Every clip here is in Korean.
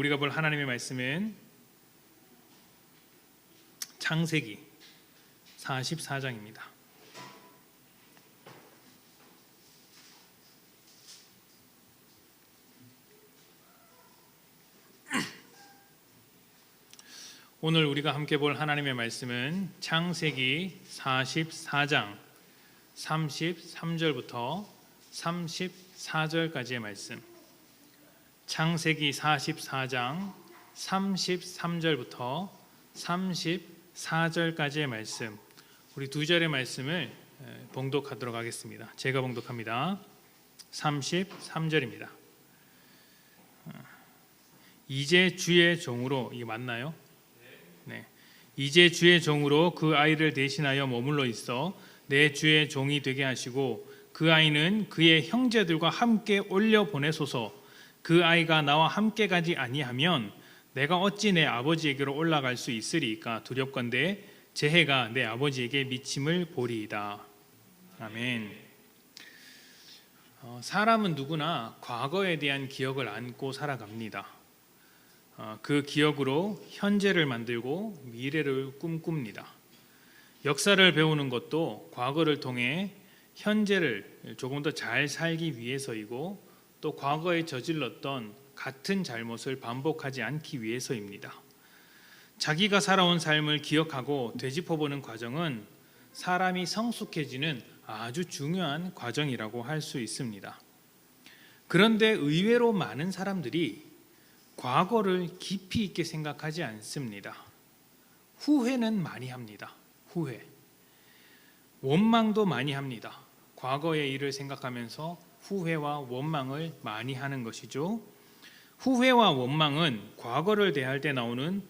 우리가 볼 하나님의 말씀은 창세기 44장입니다. 오늘 우리가 함께 볼 하나님의 말씀은 창세기 44장 33절부터 34절까지의 말씀. 창세기 44장 33절부터 34절까지의 말씀. 우리 두 절의 말씀을 봉독하도록 하겠습니다. 제가 봉독합니다. 33절입니다. 이제 주의 종으로, 이게 맞나요? 네. 이제 주의 종으로 그 아이를 대신하여 머물러 있어 내 주의 종이 되게 하시고 그 아이는 그의 형제들과 함께 올려 보내소서. 그 아이가 나와 함께 가지 아니하면 내가 어찌 내 아버지에게로 올라갈 수 있으리까? 두렵건대 제 해가 내 아버지에게 미침을 보리이다. 아멘. 사람은 누구나 과거에 대한 기억을 안고 살아갑니다. 그 기억으로 현재를 만들고 미래를 꿈꿉니다. 역사를 배우는 것도 과거를 통해 현재를 조금 더 잘 살기 위해서이고 또 과거에 저질렀던 같은 잘못을 반복하지 않기 위해서입니다. 자기가 살아온 삶을 기억하고 되짚어보는 과정은 사람이 성숙해지는 아주 중요한 과정이라고 할 수 있습니다. 그런데 의외로 많은 사람들이 과거를 깊이 있게 생각하지 않습니다. 후회는 많이 합니다. 후회. 원망도 많이 합니다. 과거의 일을 생각하면서 후회와 원망을 많이 하는 것이죠. 후회와 원망은 과거를 대할 때 나오는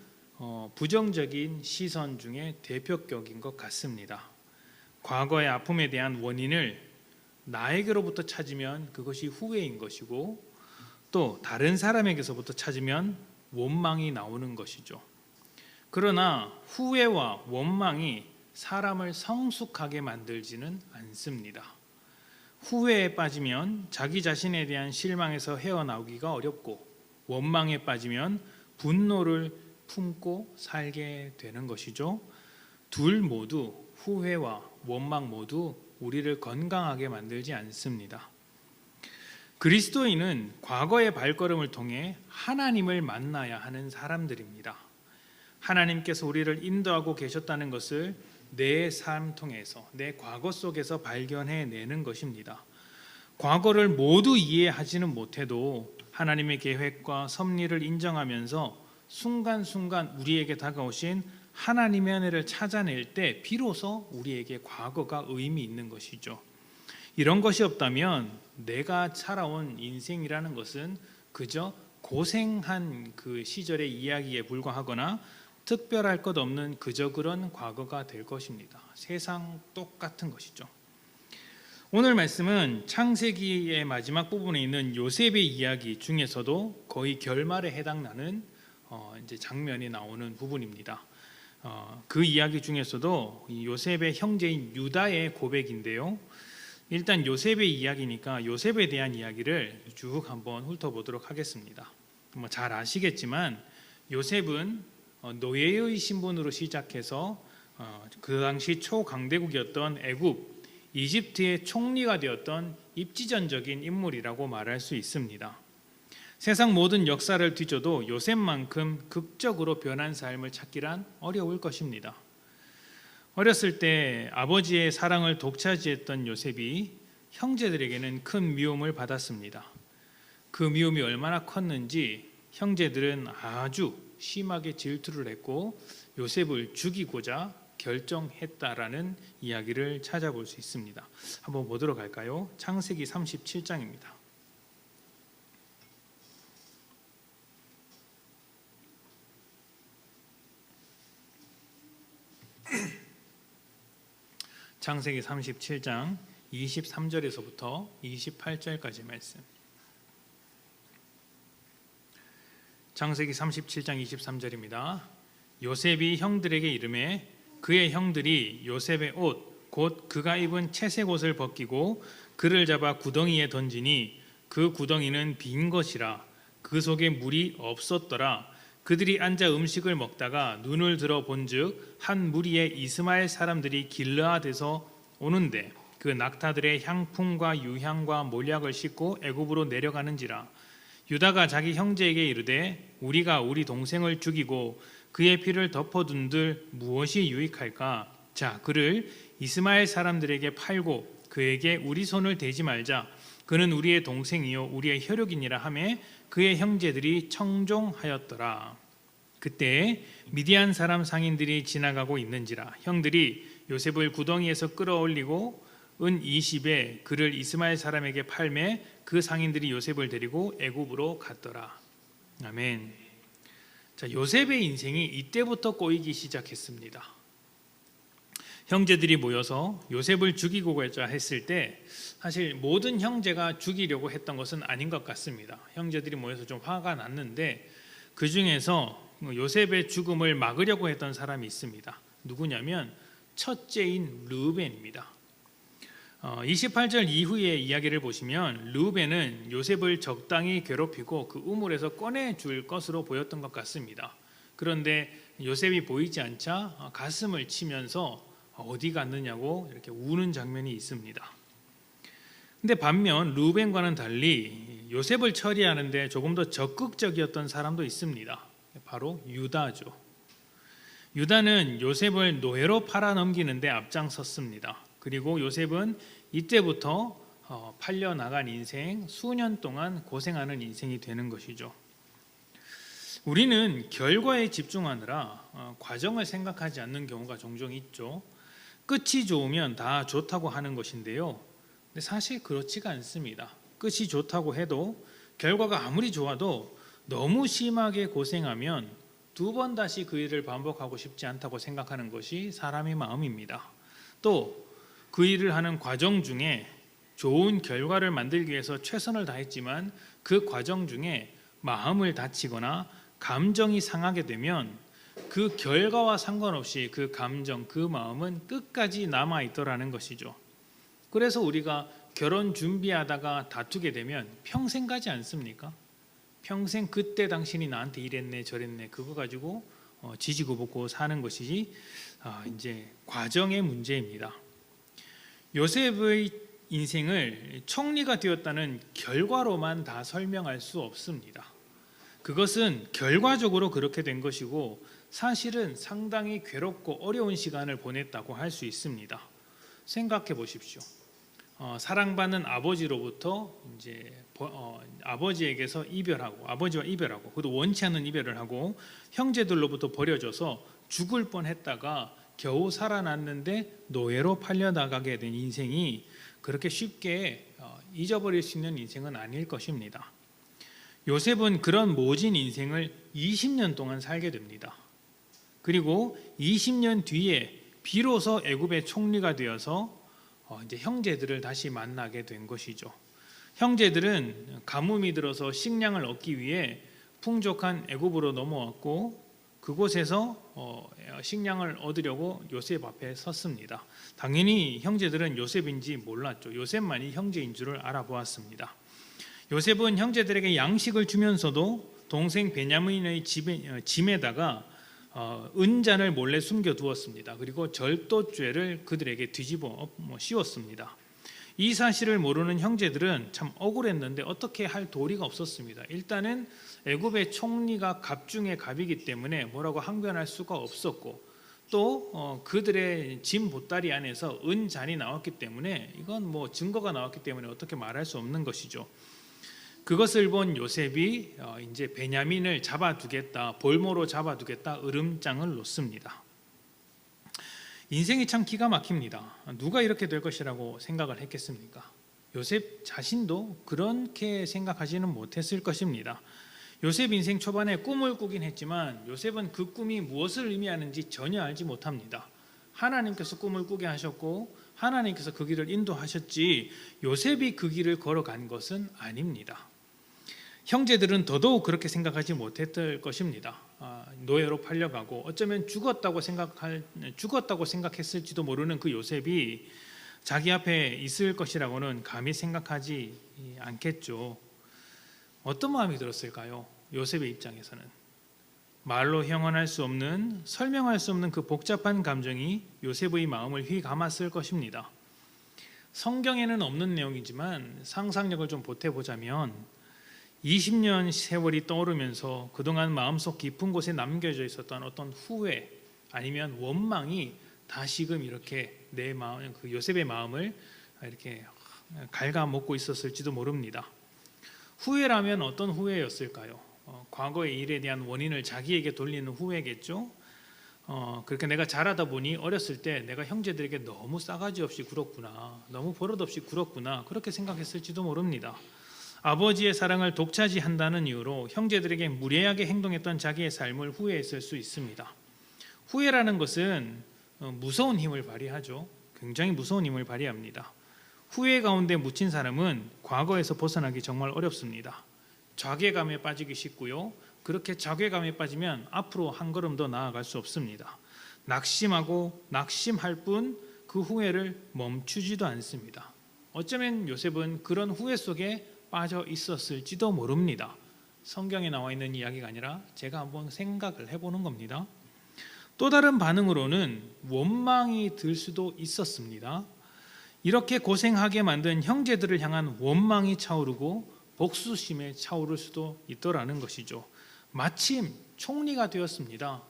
부정적인 시선 중에 대표격인 것 같습니다. 과거의 아픔에 대한 원인을 나에게로부터 찾으면 그것이 후회인 것이고 또 다른 사람에게서부터 찾으면 원망이 나오는 것이죠. 그러나 후회와 원망이 사람을 성숙하게 만들지는 않습니다. 후회에 빠지면 자기 자신에 대한 실망에서 헤어나오기가 어렵고 원망에 빠지면 분노를 품고 살게 되는 것이죠. 둘 모두, 후회와 원망 모두 우리를 건강하게 만들지 않습니다. 그리스도인은 과거의 발걸음을 통해 하나님을 만나야 하는 사람들입니다. 하나님께서 우리를 인도하고 계셨다는 것을 내 삶 통해서, 내 과거 속에서 발견해내는 것입니다. 과거를 모두 이해하지는 못해도 하나님의 계획과 섭리를 인정하면서 순간순간 우리에게 다가오신 하나님의 은혜를 찾아낼 때 비로소 우리에게 과거가 의미 있는 것이죠. 이런 것이 없다면 내가 살아온 인생이라는 것은 그저 고생한 그 시절의 이야기에 불과하거나 특별할 것 없는 그저 그런 과거가 될 것입니다. 세상 똑같은 것이죠. 오늘 말씀은 창세기의 마지막 부분에 있는 요셉의 이야기 중에서도 거의 결말에 해당나는 이제 장면이 나오는 부분입니다. 그 이야기 중에서도 요셉의 형제인 유다의 고백인데요. 일단 요셉의 이야기니까 요셉에 대한 이야기를 쭉 한번 훑어보도록 하겠습니다. 잘 아시겠지만 요셉은 노예의 신분으로 시작해서 그 당시 초강대국이었던 애굽, 이집트의 총리가 되었던 입지전적인 인물이라고 말할 수 있습니다. 세상 모든 역사를 뒤져도 요셉만큼 극적으로 변한 삶을 찾기란 어려울 것입니다. 어렸을 때 아버지의 사랑을 독차지했던 요셉이 형제들에게는 큰 미움을 받았습니다. 그 미움이 얼마나 컸는지 형제들은 아주 심하게 질투를 했고 요셉을 죽이고자 결정했다라는 이야기를 찾아볼 수 있습니다. 한번 보도록 할까요? 창세기 37장입니다. 창세기 37장 23절에서부터 28절까지 말씀. 창세기 37장 23절입니다. 요셉이 형들에게 이르매 그의 형들이 요셉의 옷 곧 그가 입은 채색 옷을 벗기고 그를 잡아 구덩이에 던지니 그 구덩이는 빈 것이라 그 속에 물이 없었더라. 그들이 앉아 음식을 먹다가 눈을 들어 본즉 한 무리의 이스마엘 사람들이 길르앗에서 오는데 그 낙타들의 향품과 유향과 몰약을 싣고 애굽으로 내려가는지라. 유다가 자기 형제에게 이르되 우리가 우리 동생을 죽이고 그의 피를 덮어둔들 무엇이 유익할까? 자, 그를 이스마엘 사람들에게 팔고 그에게 우리 손을 대지 말자. 그는 우리의 동생이요 우리의 혈육이니라 하매 그의 형제들이 청종하였더라. 그때 미디안 사람 상인들이 지나가고 있는지라. 형들이 요셉을 구덩이에서 끌어올리고 은 20에 그를 이스마엘 사람에게 팔매 그 상인들이 요셉을 데리고 애굽으로 갔더라. 아멘. 자, 요셉의 인생이 이때부터 꼬이기 시작했습니다. 형제들이 모여서 요셉을 죽이고 가자 했을 때 사실 모든 형제가 죽이려고 했던 것은 아닌 것 같습니다. 형제들이 모여서 좀 화가 났는데 그 중에서 요셉의 죽음을 막으려고 했던 사람이 있습니다. 누구냐면 첫째인 르우벤입니다. 28절 이후의 이야기를 보시면 르우벤은 요셉을 적당히 괴롭히고 그 우물에서 꺼내줄 것으로 보였던 것 같습니다. 그런데 요셉이 보이지 않자 가슴을 치면서 어디 갔느냐고 이렇게 우는 장면이 있습니다. 근데 반면 르우벤과는 달리 요셉을 처리하는데 조금 더 적극적이었던 사람도 있습니다. 바로 유다죠. 유다는 요셉을 노예로 팔아넘기는데 앞장섰습니다. 그리고 요셉은 이때부터 팔려나간 인생, 수년 동안 고생하는 인생이 되는 것이죠. 우리는 결과에 집중하느라 과정을 생각하지 않는 경우가 종종 있죠. 끝이 좋으면 다 좋다고 하는 것인데요. 근데 사실 그렇지가 않습니다. 끝이 좋다고 해도 결과가 아무리 좋아도 너무 심하게 고생하면 두 번 다시 그 일을 반복하고 싶지 않다고 생각하는 것이 사람의 마음입니다. 또 그 일을 하는 과정 중에 좋은 결과를 만들기 위해서 최선을 다했지만 그 과정 중에 마음을 다치거나 감정이 상하게 되면 그 결과와 상관없이 그 감정, 그 마음은 끝까지 남아있더라는 것이죠. 그래서 우리가 결혼 준비하다가 다투게 되면 평생 가지 않습니까? 평생 그때 당신이 나한테 이랬네 저랬네 그거 가지고 지지고 볶고 사는 것이 이제 과정의 문제입니다. 요셉의 인생을 총리가 되었다는 결과로만 다 설명할 수 없습니다. 그것은 결과적으로 그렇게 된 것이고 사실은 상당히 괴롭고 어려운 시간을 보냈다고 할 수 있습니다. 생각해 보십시오. 사랑받는 아버지로부터 이제 아버지에게서 이별하고 아버지와 이별하고 그것도 원치 않는 이별을 하고 형제들로부터 버려져서 죽을 뻔했다가 겨우 살아났는데 노예로 팔려나가게 된 인생이 그렇게 쉽게 잊어버릴 수 있는 인생은 아닐 것입니다. 요셉은 그런 모진 인생을 20년 동안 살게 됩니다. 그리고 20년 뒤에 비로소 애굽의 총리가 되어서 이제 형제들을 다시 만나게 된 것이죠. 형제들은 가뭄이 들어서 식량을 얻기 위해 풍족한 애굽으로 넘어왔고 그곳에서 식량을 얻으려고 요셉 앞에 섰습니다. 당연히 형제들은 요셉인지 몰랐죠. 요셉만이 형제인 줄을 알아보았습니다. 요셉은 형제들에게 양식을 주면서도 동생 베냐민의 짐에다가 은잔을 몰래 숨겨두었습니다. 그리고 절도죄를 그들에게 뒤집어 씌웠습니다. 이 사실을 모르는 형제들은 참 억울했는데 어떻게 할 도리가 없었습니다. 일단은 애굽의 총리가 갑 중에 갑이기 때문에 뭐라고 항변할 수가 없었고 또 그들의 짐 보따리 안에서 은잔이 나왔기 때문에 이건 뭐 증거가 나왔기 때문에 어떻게 말할 수 없는 것이죠. 그것을 본 요셉이 이제 베냐민을 잡아두겠다, 볼모로 잡아두겠다 으름장을 놓습니다. 인생이 참 기가 막힙니다. 누가 이렇게 될 것이라고 생각을 했겠습니까? 요셉 자신도 그렇게 생각하지는 못했을 것입니다. 요셉 인생 초반에 꿈을 꾸긴 했지만 요셉은 그 꿈이 무엇을 의미하는지 전혀 알지 못합니다. 하나님께서 꿈을 꾸게 하셨고 하나님께서 그 길을 인도하셨지 요셉이 그 길을 걸어간 것은 아닙니다. 형제들은 더더욱 그렇게 생각하지 못했을 것입니다. 노예로 팔려가고 어쩌면 죽었다고 생각했을지도 모르는 그 요셉이 자기 앞에 있을 것이라고는 감히 생각하지 않겠죠. 어떤 마음이 들었을까요? 요셉의 입장에서는 말로 형언할 수 없는, 설명할 수 없는 그 복잡한 감정이 요셉의 마음을 휘감았을 것입니다. 성경에는 없는 내용이지만 상상력을 좀 보태보자면 20년 세월이 떠오르면서 그동안 마음속 깊은 곳에 남겨져 있었던 어떤 후회 아니면 원망이 다시금 이렇게 내 마음, 그 요셉의 마음을 이렇게 갉아먹고 있었을지도 모릅니다. 후회라면 어떤 후회였을까요? 과거의 일에 대한 원인을 자기에게 돌리는 후회겠죠. 그렇게 내가 자라다 보니 어렸을 때 내가 형제들에게 너무 싸가지 없이 굴었구나, 너무 버릇없이 굴었구나, 그렇게 생각했을지도 모릅니다. 아버지의 사랑을 독차지한다는 이유로 형제들에게 무례하게 행동했던 자기의 삶을 후회했을 수 있습니다. 후회라는 것은 무서운 힘을 발휘하죠. 굉장히 무서운 힘을 발휘합니다. 후회 가운데 묻힌 사람은 과거에서 벗어나기 정말 어렵습니다. 좌괴감에 빠지기 쉽고요. 그렇게 좌괴감에 빠지면 앞으로 한 걸음 더 나아갈 수 없습니다. 낙심하고 낙심할 뿐 그 후회를 멈추지도 않습니다. 어쩌면 요셉은 그런 후회 속에 빠져 있었을지도 모릅니다. 성경에 나와 있는 이야기가 아니라 제가 한번 생각을 해보는 겁니다. 또 다른 반응으로는 원망이 들 수도 있었습니다. 이렇게 고생하게 만든 형제들을 향한 원망이 차오르고 복수심에 차오를 수도 있더라는 것이죠. 마침 총리가 되었습니다.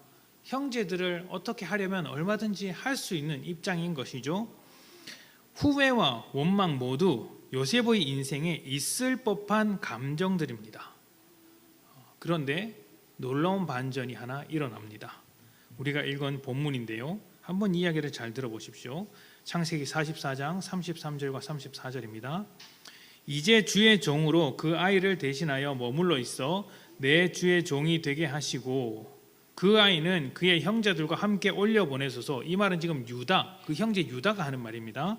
형제들을 어떻게 하려면 얼마든지 할 수 있는 입장인 것이죠. 후회와 원망 모두 요셉의 인생에 있을 법한 감정들입니다. 그런데 놀라운 반전이 하나 일어납니다. 우리가 읽은 본문인데요. 한번 이야기를 잘 들어보십시오. 창세기 44장 33절과 34절입니다. 이제 주의 종으로 그 아이를 대신하여 머물러 있어 내 주의 종이 되게 하시고 그 아이는 그의 형제들과 함께 올려보내소서. 이 말은 지금 유다, 그 형제 유다가 하는 말입니다.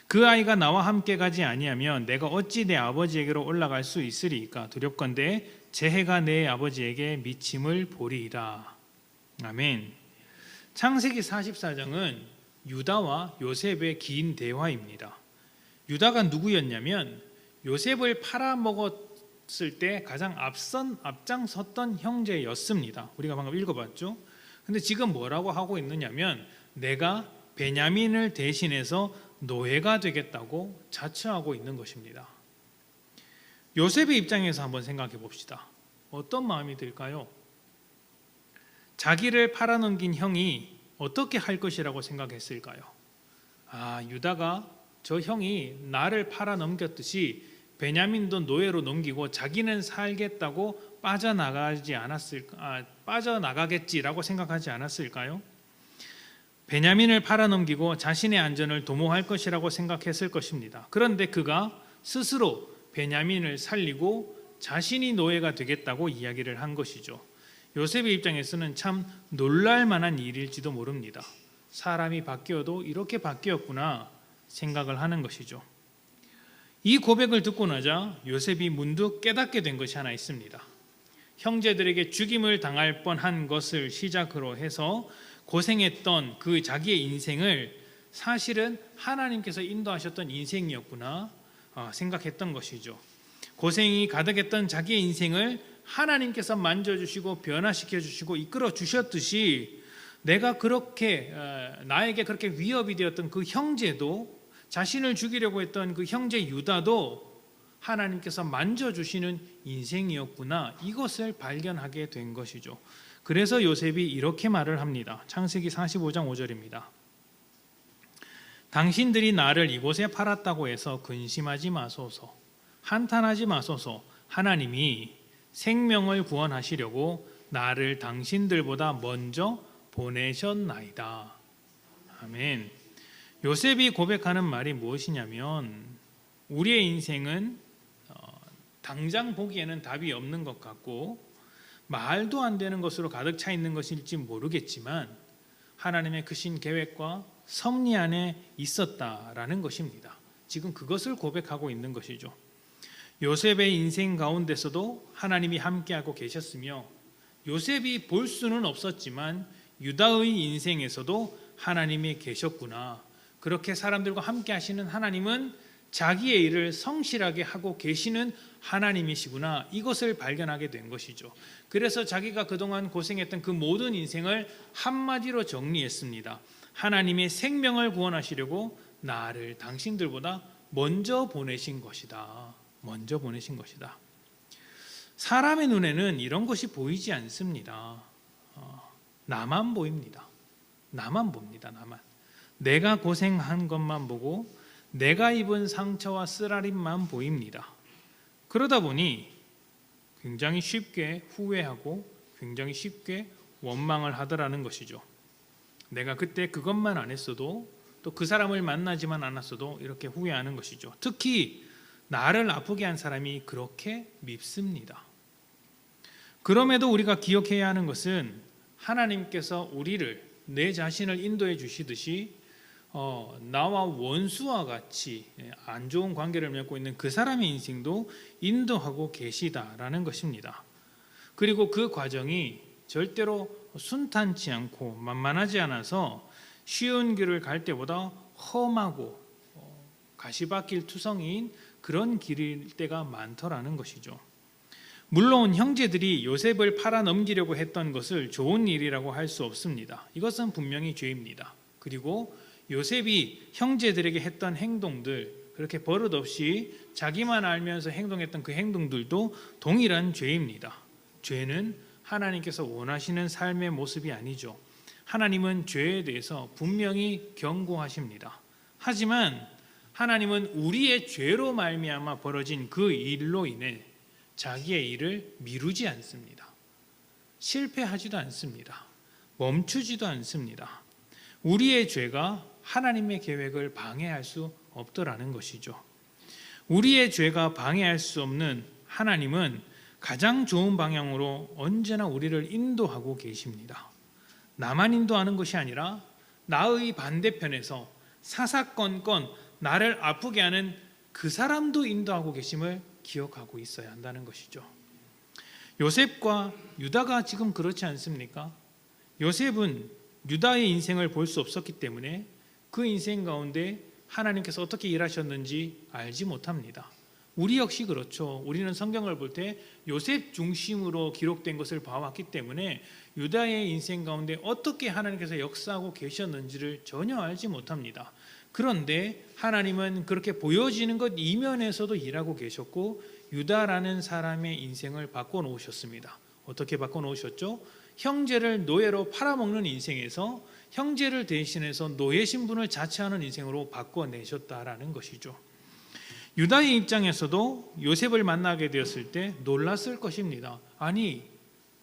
그 아이가 나와 함께 가지 아니하면 내가 어찌 내 아버지에게로 올라갈 수 있으리이까. 두렵건대 재해가 내 아버지에게 미침을 보리이다. 아멘. 창세기 44장은 유다와 요셉의 긴 대화입니다. 유다가 누구였냐면 요셉을 팔아먹었을 때 가장 앞장섰던 형제였습니다. 우리가 방금 읽어봤죠. 근데 지금 뭐라고 하고 있느냐면 내가 베냐민을 대신해서 노예가 되겠다고 자처하고 있는 것입니다. 요셉의 입장에서 한번 생각해 봅시다. 어떤 마음이 들까요? 자기를 팔아넘긴 형이 어떻게 할 것이라고 생각했을까요? 유다가 저 형이 나를 팔아넘겼듯이 베냐민도 노예로 넘기고 자기는 살겠다고 빠져나가겠지라고 생각하지 않았을까요? 베냐민을 팔아넘기고 자신의 안전을 도모할 것이라고 생각했을 것입니다. 그런데 그가 스스로 베냐민을 살리고 자신이 노예가 되겠다고 이야기를 한 것이죠. 요셉의 입장에서는 참 놀랄 만한 일일지도 모릅니다. 사람이 바뀌어도 이렇게 바뀌었구나 생각을 하는 것이죠. 이 고백을 듣고 나자 요셉이 문득 깨닫게 된 것이 하나 있습니다. 형제들에게 죽임을 당할 뻔한 것을 시작으로 해서 고생했던 그 자기의 인생을 사실은 하나님께서 인도하셨던 인생이었구나 생각했던 것이죠. 고생이 가득했던 자기의 인생을 하나님께서 만져주시고 변화시켜주시고 이끌어주셨듯이 내가 그렇게 나에게 그렇게 위협이 되었던 그 형제도, 자신을 죽이려고 했던 그 형제 유다도 하나님께서 만져주시는 인생이었구나, 이것을 발견하게 된 것이죠. 그래서 요셉이 이렇게 말을 합니다. 창세기 45장 5절입니다. 당신들이 나를 이곳에 팔았다고 해서 근심하지 마소서, 한탄하지 마소서. 하나님이 생명을 구원하시려고 나를 당신들보다 먼저 보내셨나이다. 아멘. 요셉이 고백하는 말이 무엇이냐면 우리의 인생은 당장 보기에는 답이 없는 것 같고 말도 안 되는 것으로 가득 차 있는 것일지 모르겠지만 하나님의 크신 계획과 섭리 안에 있었다라는 것입니다. 지금 그것을 고백하고 있는 것이죠. 요셉의 인생 가운데서도 하나님이 함께하고 계셨으며 요셉이 볼 수는 없었지만 유다의 인생에서도 하나님이 계셨구나. 그렇게 사람들과 함께 하시는 하나님은 자기의 일을 성실하게 하고 계시는 하나님이시구나, 이것을 발견하게 된 것이죠. 그래서 자기가 그동안 고생했던 그 모든 인생을 한마디로 정리했습니다. 하나님의 생명을 구원하시려고 나를 당신들보다 먼저 보내신 것이다. 먼저 보내신 것이다. 사람의 눈에는 이런 것이 보이지 않습니다. 나만 보입니다. 나만 봅니다. 나만. 내가 고생한 것만 보고 내가 입은 상처와 쓰라림만 보입니다. 그러다 보니 굉장히 쉽게 후회하고 굉장히 쉽게 원망을 하더라는 것이죠. 내가 그때 그것만 안 했어도, 또 그 사람을 만나지만 않았어도 이렇게 후회하는 것이죠. 특히 나를 아프게 한 사람이 그렇게 밉습니다. 그럼에도 우리가 기억해야 하는 것은 하나님께서 우리를, 내 자신을 인도해 주시듯이 나와 원수와 같이 안 좋은 관계를 맺고 있는 그 사람의 인생도 인도하고 계시다라는 것입니다. 그리고 그 과정이 절대로 순탄치 않고 만만하지 않아서 쉬운 길을 갈 때보다 험하고 가시밭길 투성이인 그런 길일 때가 많더라는 것이죠. 물론 형제들이 요셉을 팔아 넘기려고 했던 것을 좋은 일이라고 할 수 없습니다. 이것은 분명히 죄입니다. 그리고 요셉이 형제들에게 했던 행동들, 그렇게 버릇없이 자기만 알면서 행동했던 그 행동들도 동일한 죄입니다. 죄는 하나님께서 원하시는 삶의 모습이 아니죠. 하나님은 죄에 대해서 분명히 경고하십니다. 하지만 하나님은 우리의 죄로 말미암아 벌어진 그 일로 인해 자기의 일을 미루지 않습니다. 실패하지도 않습니다. 멈추지도 않습니다. 우리의 죄가 하나님의 계획을 방해할 수 없더라는 것이죠. 우리의 죄가 방해할 수 없는 하나님은 가장 좋은 방향으로 언제나 우리를 인도하고 계십니다. 나만 인도하는 것이 아니라 나의 반대편에서 사사건건 나를 아프게 하는 그 사람도 인도하고 계심을 기억하고 있어야 한다는 것이죠. 요셉과 유다가 지금 그렇지 않습니까? 요셉은 유다의 인생을 볼 수 없었기 때문에 그 인생 가운데 하나님께서 어떻게 일하셨는지 알지 못합니다. 우리 역시 그렇죠. 우리는 성경을 볼 때 요셉 중심으로 기록된 것을 봐왔기 때문에 유다의 인생 가운데 어떻게 하나님께서 역사하고 계셨는지를 전혀 알지 못합니다. 그런데 하나님은 그렇게 보여지는 것 이면에서도 일하고 계셨고 유다라는 사람의 인생을 바꿔놓으셨습니다. 어떻게 바꿔놓으셨죠? 형제를 노예로 팔아먹는 인생에서 형제를 대신해서 노예 신분을 자처하는 인생으로 바꿔내셨다라는 것이죠. 유다의 입장에서도 요셉을 만나게 되었을 때 놀랐을 것입니다. 아니,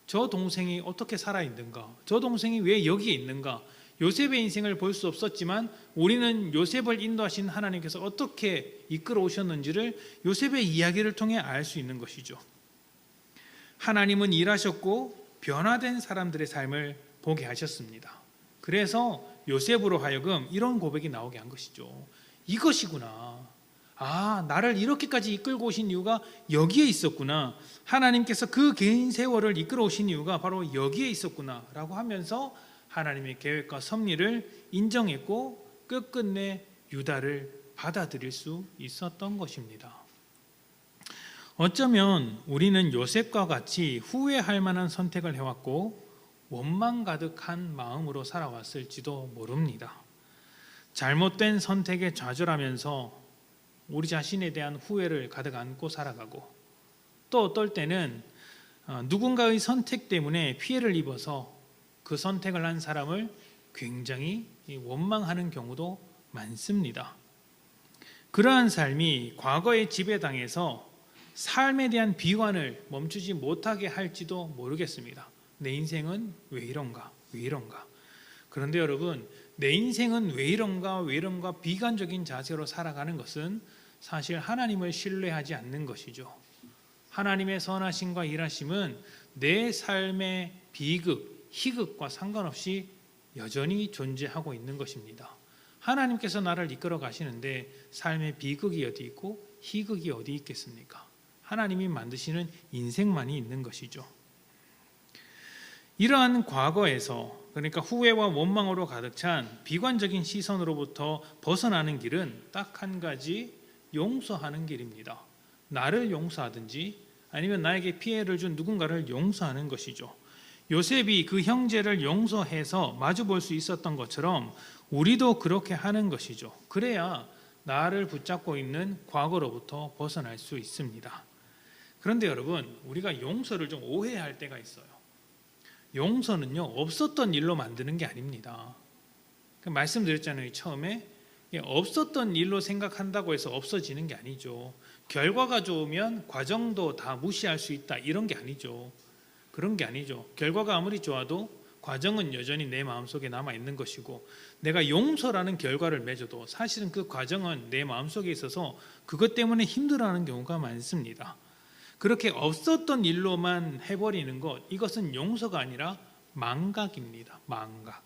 저 동생이 어떻게 살아있는가? 저 동생이 왜 여기에 있는가? 요셉의 인생을 볼 수 없었지만 우리는 요셉을 인도하신 하나님께서 어떻게 이끌어 오셨는지를 요셉의 이야기를 통해 알 수 있는 것이죠. 하나님은 일하셨고 변화된 사람들의 삶을 보게 하셨습니다. 그래서 요셉으로 하여금 이런 고백이 나오게 한 것이죠. 이것이구나. 아, 나를 이렇게까지 이끌고 오신 이유가 여기에 있었구나. 하나님께서 그 긴 세월을 이끌어 오신 이유가 바로 여기에 있었구나 라고 하면서 하나님의 계획과 섭리를 인정했고 끝끝내 유다를 받아들일 수 있었던 것입니다. 어쩌면 우리는 요셉과 같이 후회할 만한 선택을 해왔고 원망 가득한 마음으로 살아왔을지도 모릅니다. 잘못된 선택에 좌절하면서 우리 자신에 대한 후회를 가득 안고 살아가고 또 어떨 때는 누군가의 선택 때문에 피해를 입어서 그 선택을 한 사람을 굉장히 원망하는 경우도 많습니다. 그러한 삶이 과거에 지배당해서 삶에 대한 비관을 멈추지 못하게 할지도 모르겠습니다. 내 인생은 왜 이런가? 왜 이런가? 그런데 여러분, 내 인생은 왜 이런가? 왜 이런가? 비관적인 자세로 살아가는 것은 사실 하나님을 신뢰하지 않는 것이죠. 하나님의 선하심과 일하심은 내 삶의 비극, 희극과 상관없이 여전히 존재하고 있는 것입니다. 하나님께서 나를 이끌어 가시는데 삶의 비극이 어디 있고 희극이 어디 있겠습니까? 하나님이 만드시는 인생만이 있는 것이죠. 이러한 과거에서, 그러니까 후회와 원망으로 가득 찬 비관적인 시선으로부터 벗어나는 길은 딱 한 가지, 용서하는 길입니다. 나를 용서하든지 아니면 나에게 피해를 준 누군가를 용서하는 것이죠. 요셉이 그 형제를 용서해서 마주볼 수 있었던 것처럼 우리도 그렇게 하는 것이죠. 그래야 나를 붙잡고 있는 과거로부터 벗어날 수 있습니다. 그런데 여러분, 우리가 용서를 좀 오해할 때가 있어요. 용서는요, 없었던 일로 만드는 게 아닙니다. 말씀드렸잖아요, 처음에. 없었던 일로 생각한다고 해서 없어지는 게 아니죠. 결과가 좋으면 과정도 다 무시할 수 있다, 이런 게 아니죠. 그런 게 아니죠. 결과가 아무리 좋아도 과정은 여전히 내 마음속에 남아있는 것이고, 내가 용서라는 결과를 맺어도 사실은 그 과정은 내 마음속에 있어서 그것 때문에 힘들어하는 경우가 많습니다. 그렇게 없었던 일로만 해버리는 것, 이것은 용서가 아니라 망각입니다. 망각.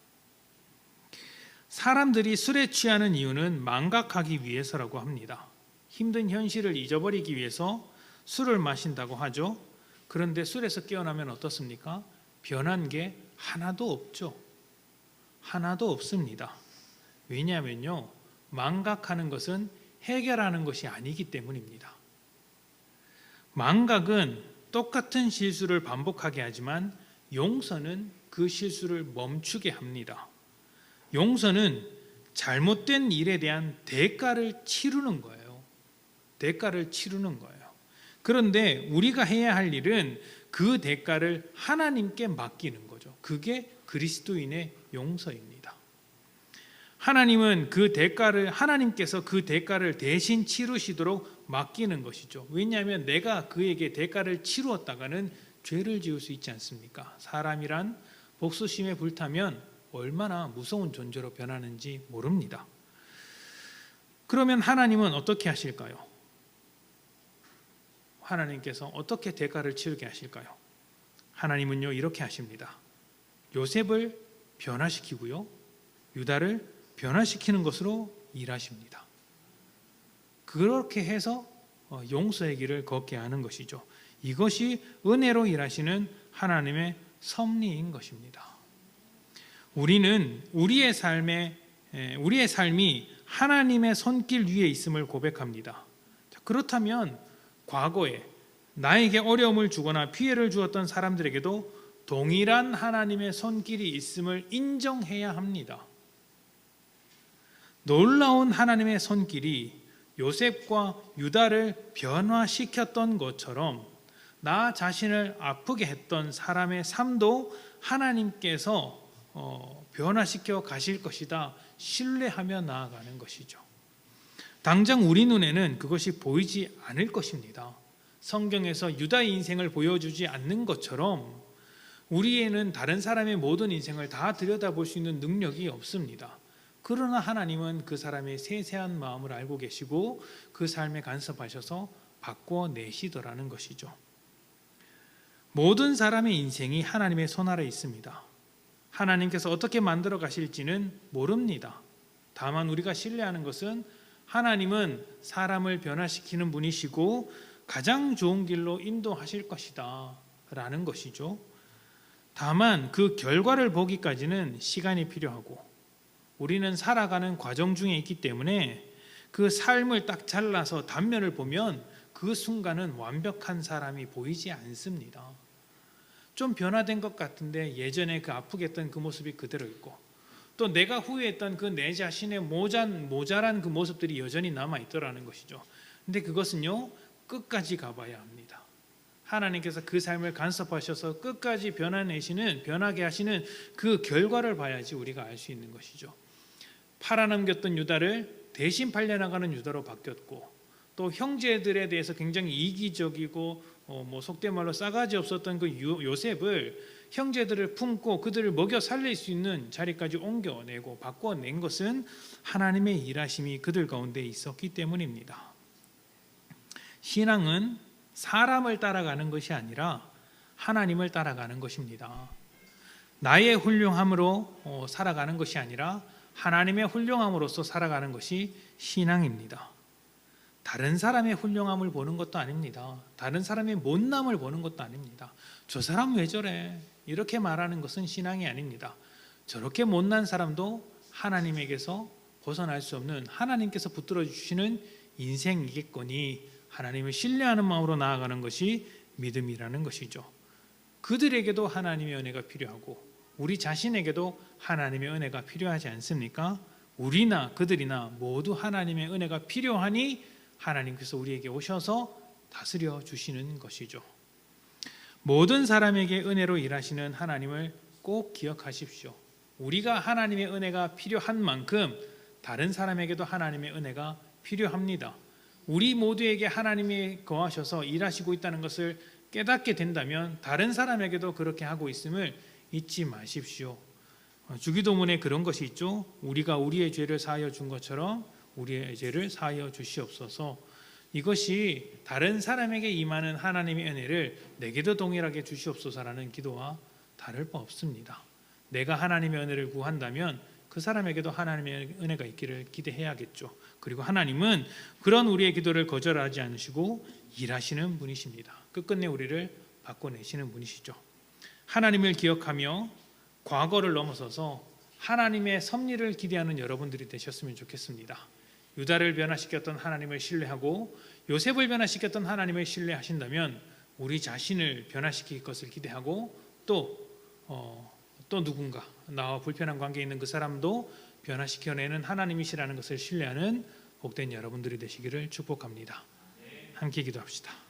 사람들이 술에 취하는 이유는 망각하기 위해서라고 합니다. 힘든 현실을 잊어버리기 위해서 술을 마신다고 하죠. 그런데 술에서 깨어나면 어떻습니까? 변한 게 하나도 없죠. 하나도 없습니다. 왜냐하면요, 망각하는 것은 해결하는 것이 아니기 때문입니다. 망각은 똑같은 실수를 반복하게 하지만 용서는 그 실수를 멈추게 합니다. 용서는 잘못된 일에 대한 대가를 치르는 거예요. 대가를 치르는 거예요. 그런데 우리가 해야 할 일은 그 대가를 하나님께 맡기는 거죠. 그게 그리스도인의 용서입니다. 하나님께서 그 대가를 대신 치르시도록 맡기는 것이죠. 왜냐하면 내가 그에게 대가를 치루었다가는 죄를 지을 수 있지 않습니까? 사람이란 복수심에 불타면 얼마나 무서운 존재로 변하는지 모릅니다. 그러면 하나님은 어떻게 하실까요? 하나님께서 어떻게 대가를 치르게 하실까요? 하나님은요, 이렇게 하십니다. 요셉을 변화시키고요, 유다를 변화시키는 것으로 일하십니다. 그렇게 해서 용서의 길을 걷게 하는 것이죠. 이것이 은혜로 일하시는 하나님의 섭리인 것입니다. 우리는 우리의 삶이 하나님의 손길 위에 있음을 고백합니다. 그렇다면 과거에 나에게 어려움을 주거나 피해를 주었던 사람들에게도 동일한 하나님의 손길이 있음을 인정해야 합니다. 놀라운 하나님의 손길이 요셉과 유다를 변화시켰던 것처럼 나 자신을 아프게 했던 사람의 삶도 하나님께서 변화시켜 가실 것이다 신뢰하며 나아가는 것이죠. 당장 우리 눈에는 그것이 보이지 않을 것입니다. 성경에서 유다의 인생을 보여주지 않는 것처럼 우리에는 다른 사람의 모든 인생을 다 들여다볼 수 있는 능력이 없습니다. 그러나 하나님은 그 사람의 세세한 마음을 알고 계시고 그 삶에 간섭하셔서 바꿔내시더라는 것이죠. 모든 사람의 인생이 하나님의 손 아래 있습니다. 하나님께서 어떻게 만들어 가실지는 모릅니다. 다만 우리가 신뢰하는 것은 하나님은 사람을 변화시키는 분이시고 가장 좋은 길로 인도하실 것이다 라는 것이죠. 다만 그 결과를 보기까지는 시간이 필요하고 우리는 살아가는 과정 중에 있기 때문에 그 삶을 딱 잘라서 단면을 보면 그 순간은 완벽한 사람이 보이지 않습니다. 좀 변화된 것 같은데 예전에 그 아프게 했던 그 모습이 그대로 있고 또 내가 후회했던 그 내 자신의 모자란 그 모습들이 여전히 남아있더라는 것이죠. 근데 그것은요, 끝까지 가봐야 합니다. 하나님께서 그 삶을 간섭하셔서 끝까지 변하게 하시는 그 결과를 봐야지 우리가 알 수 있는 것이죠. 팔아넘겼던 유다를 대신 팔려나가는 유다로 바뀌었고 또 형제들에 대해서 굉장히 이기적이고 속된 말로 싸가지 없었던 그 요셉을 형제들을 품고 그들을 먹여 살릴 수 있는 자리까지 옮겨내고 바꿔낸 것은 하나님의 일하심이 그들 가운데 있었기 때문입니다. 신앙은 사람을 따라가는 것이 아니라 하나님을 따라가는 것입니다. 나의 훌륭함으로 살아가는 것이 아니라 하나님의 훌륭함으로서 살아가는 것이 신앙입니다. 다른 사람의 훌륭함을 보는 것도 아닙니다. 다른 사람의 못남을 보는 것도 아닙니다. 저 사람 왜 저래? 이렇게 말하는 것은 신앙이 아닙니다. 저렇게 못난 사람도 하나님에게서 벗어날 수 없는 하나님께서 붙들어 주시는 인생이겠거니 하나님을 신뢰하는 마음으로 나아가는 것이 믿음이라는 것이죠. 그들에게도 하나님의 은혜가 필요하고 우리 자신에게도 하나님의 은혜가 필요하지 않습니까? 우리나 그들이나 모두 하나님의 은혜가 필요하니 하나님께서 우리에게 오셔서 다스려 주시는 것이죠. 모든 사람에게 은혜로 일하시는 하나님을 꼭 기억하십시오. 우리가 하나님의 은혜가 필요한 만큼 다른 사람에게도 하나님의 은혜가 필요합니다. 우리 모두에게 하나님이 거하셔서 일하시고 있다는 것을 깨닫게 된다면 다른 사람에게도 그렇게 하고 있음을 잊지 마십시오. 주기도문에 그런 것이 있죠. 우리가 우리의 죄를 사하여 준 것처럼 우리의 죄를 사하여 주시옵소서. 이것이 다른 사람에게 임하는 하나님의 은혜를 내게도 동일하게 주시옵소서라는 기도와 다를 바 없습니다. 내가 하나님의 은혜를 구한다면 그 사람에게도 하나님의 은혜가 있기를 기대해야겠죠. 그리고 하나님은 그런 우리의 기도를 거절하지 않으시고 일하시는 분이십니다. 끝끝내 우리를 바꿔내시는 분이시죠. 하나님을 기억하며 과거를 넘어서서 하나님의 섭리를 기대하는 여러분들이 되셨으면 좋겠습니다. 유다를 변화시켰던 하나님을 신뢰하고 요셉을 변화시켰던 하나님을 신뢰하신다면 우리 자신을 변화시킬 것을 기대하고 또 누군가 나와 불편한 관계에 있는 그 사람도 변화시켜내는 하나님이시라는 것을 신뢰하는 복된 여러분들이 되시기를 축복합니다. 함께 기도합시다.